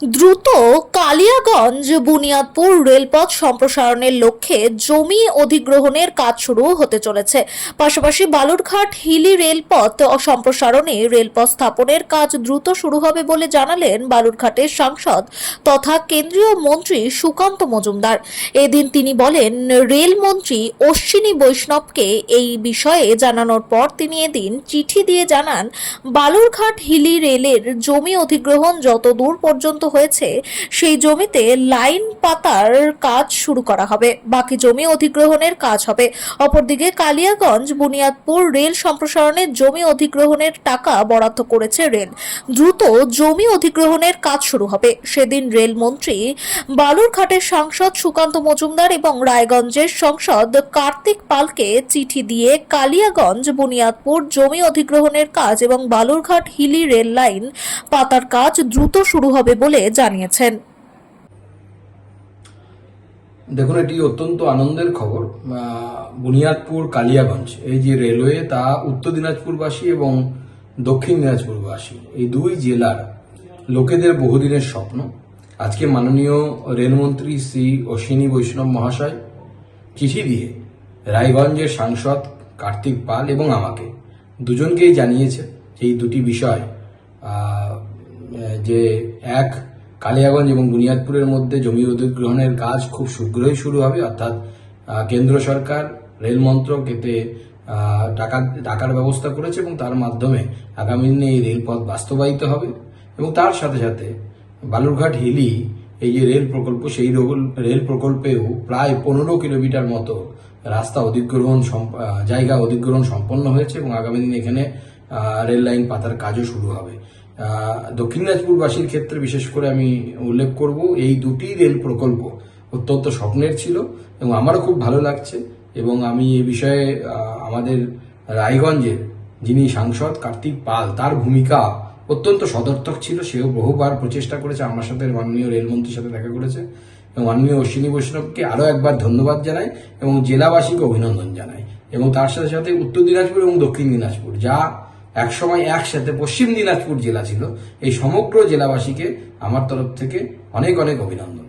দ্রুত কালিয়াগঞ্জ বুনিয়াদপুর রেলপথ সম্প্রসারণের লক্ষ্যে জমি অধিগ্রহণের কাজ শুরু হতে চলেছে। পাশাপাশি বালুরঘাট হিলি রেলপথ সম্প্রসারণে রেলপথ স্থাপনের কাজ দ্রুত শুরু হবে বলে জানালেন বালুরঘাটের সাংসদ তথা কেন্দ্রীয় মন্ত্রী সুকান্ত মজুমদার। এদিন তিনি বলেন, রেলমন্ত্রী অশ্বিনী বৈষ্ণবকে এই বিষয়ে জানানোর পর তিনি এদিন চিঠি দিয়ে জানান, বালুরঘাট হিলি রেলের জমি অধিগ্রহণ যত দূর পর্যন্ত হয়েছে সেই জমিতে লাইন পাতার কাজ শুরু করা হবে, বাকি জমি অধিগ্রহণের কাজ হবে। অপরদিকে কালিয়াগঞ্জ বুনিয়াদপুর রেল সম্প্রসারণের জমি অধিগ্রহণের টাকা বরাদ্দ করেছে রেল। দ্রুত জমি অধিগ্রহণের কাজ শুরু হবে। সেদিন রেলমন্ত্রী বালুরঘাটের সাংসদ সুকান্ত মজুমদার এবং রায়গঞ্জের সাংসদ কার্তিক পালকে চিঠি দিয়ে কালিয়াগঞ্জ বুনিয়াদপুর জমি অধিগ্রহণের কাজ এবং বালুরঘাট হিলি রেল লাইন পাতার কাজ দ্রুত শুরু হবে বলে জানিয়েছেন। দেখুন, এটি অত্যন্ত আনন্দের খবর। বুনিয়াদপুর কালিয়াগঞ্জ এই যে রেলওয়ে, তা উত্তর দিনাজপুরবাসী এবং দক্ষিণ দিনাজপুরবাসী এই দুই জেলার লোকেদের বহুদিনের স্বপ্ন। আজকে মাননীয় রেলমন্ত্রী শ্রী অশ্বিনী বৈষ্ণব মহাশয় চিঠি দিয়ে রায়গঞ্জের সাংসদ কার্তিক পাল এবং আমাকে দুজনকেই জানিয়েছে এই দুটি বিষয়, যে এক, কালিয়াগঞ্জ এবং বুনিয়াদপুরের মধ্যে জমি অধিগ্রহণের কাজ খুব শীঘ্রই শুরু হবে, অর্থাৎ কেন্দ্র সরকার রেল মন্ত্রক এতে টাকার ব্যবস্থা করেছে এবং তার মাধ্যমে আগামী দিনে এই রেলপথ বাস্তবায়িত হবে। এবং তার সাথে সাথে বালুরঘাট হিলি এই যে রেল প্রকল্প, সেই রেল প্রকল্পেও প্রায় 15 কিলোমিটার মতো রাস্তা অধিগ্রহণ জায়গা অধিগ্রহণ সম্পন্ন হয়েছে এবং আগামী দিনে এখানে রেল লাইন পাতার কাজও শুরু হবে। দক্ষিণ দিনাজপুরবাসীর ক্ষেত্রে বিশেষ করে আমি উল্লেখ করব, এই দুটি রেল প্রকল্প অত্যন্ত স্বপ্নের ছিল এবং আমারও খুব ভালো লাগছে। এবং আমি এই বিষয়ে আমাদের রায়গঞ্জের যিনি সাংসদ কার্তিক পাল, তার ভূমিকা অত্যন্ত সদর্থক ছিল। সেও বহুবার প্রচেষ্টা করেছে, আমার সাথে মাননীয় রেলমন্ত্রীর সাথে দেখা করেছে এবং মাননীয় অশ্বিনী বৈষ্ণবকে আরও একবার ধন্যবাদ জানাই এবং জেলাবাসীকে অভিনন্দন জানাই। এবং তার সাথে সাথে উত্তর দিনাজপুর এবং দক্ষিণ দিনাজপুর, যা একসময় একসাথে পশ্চিম দিনাজপুর জেলা ছিল, এই সমগ্র জেলাবাসীকে আমার তরফ থেকে অনেক অনেক অভিনন্দন।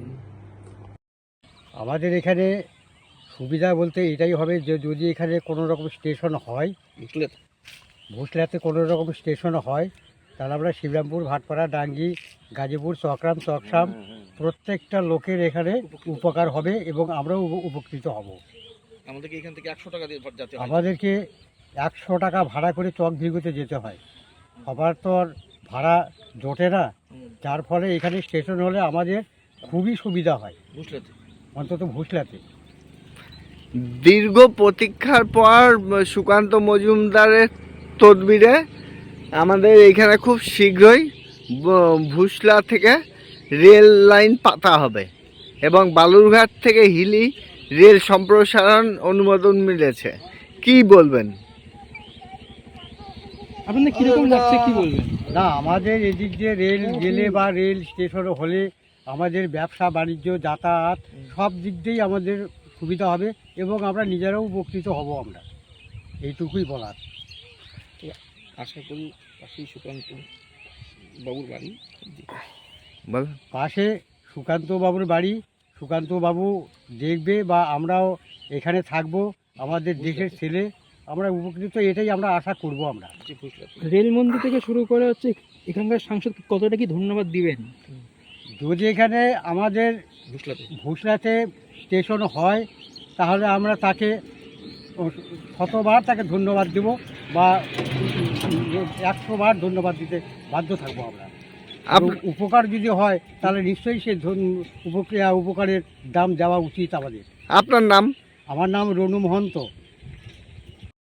আমাদের এখানে সুবিধা বলতে এটাই হবে যে যদি এখানে কোনো রকম স্টেশন হয়, ভুসলাতে কোনো রকম স্টেশন হয়, তাহলে আমরা শিবরামপুর, ভাটপাড়া, ডাঙ্গি, গাজীপুর, চকরাম, চকসাম প্রত্যেকটা লোকের এখানে উপকার হবে এবং আমরাও উপকৃত হব। আমাদেরকে এখান থেকে 100 টাকা দিয়ে যেতে হয়। আমাদেরকে 100 টাকা ভাড়া করে চক ভিগুতে যেতে হয়। সবার তো আর ভাড়া জোটে না, যার ফলে এখানে স্টেশন হলে আমাদের খুবই সুবিধা হয়, বুঝলেতে অন্তত ভুসলাতে। দীর্ঘ প্রতীক্ষার পর সুকান্ত মজুমদারের তদবিরে আমাদের এখানে খুব শীঘ্রই ভুসলা থেকে রেল লাইন পাতা হবে এবং বালুরঘাট থেকে হিলি রেল সম্প্রসারণ অনুমোদন মিলেছে। কি বলবেন? আপনাদের কিরকম লাগছে, কি বলবেন? না, আমাদের এদিক দিয়ে রেল গেলে বা রেল স্টেশন হলে আমাদের ব্যবসা বাণিজ্য, যাতায়াত সব দিক দিয়েই আমাদের সুবিধা হবে এবং আমরা নিজেরাও উপকৃত হব। আমরা এইটুকুই বলার। আশা করি পাশেই সুকান্ত বাবুর বাড়ি, বল। পাশে সুকান্ত বাবুর বাড়ি, সুকান্ত বাবু দেখবে বা আমরাও এখানে থাকবো, আমাদের দেশের ছেলে, আমরা উপকৃত, এটাই আমরা আশা করব। আমরা রেলমন্ত্রী থেকে শুরু করে হচ্ছে এখানকার সাংসদ কতটা কি ধন্যবাদ দিবেন? যদি এখানে আমাদের ভুসলাতে স্টেশন হয় তাহলে আমরা তাকে শতবার তাকে ধন্যবাদ দেব বা 100 বার ধন্যবাদ দিতে বাধ্য থাকবো আমরা। উপকার যদি হয় তাহলে নিশ্চয়ই সে উপকারের দাম দেওয়া উচিত আমাদের। আপনার নাম? আমার নাম রনু মহন্ত।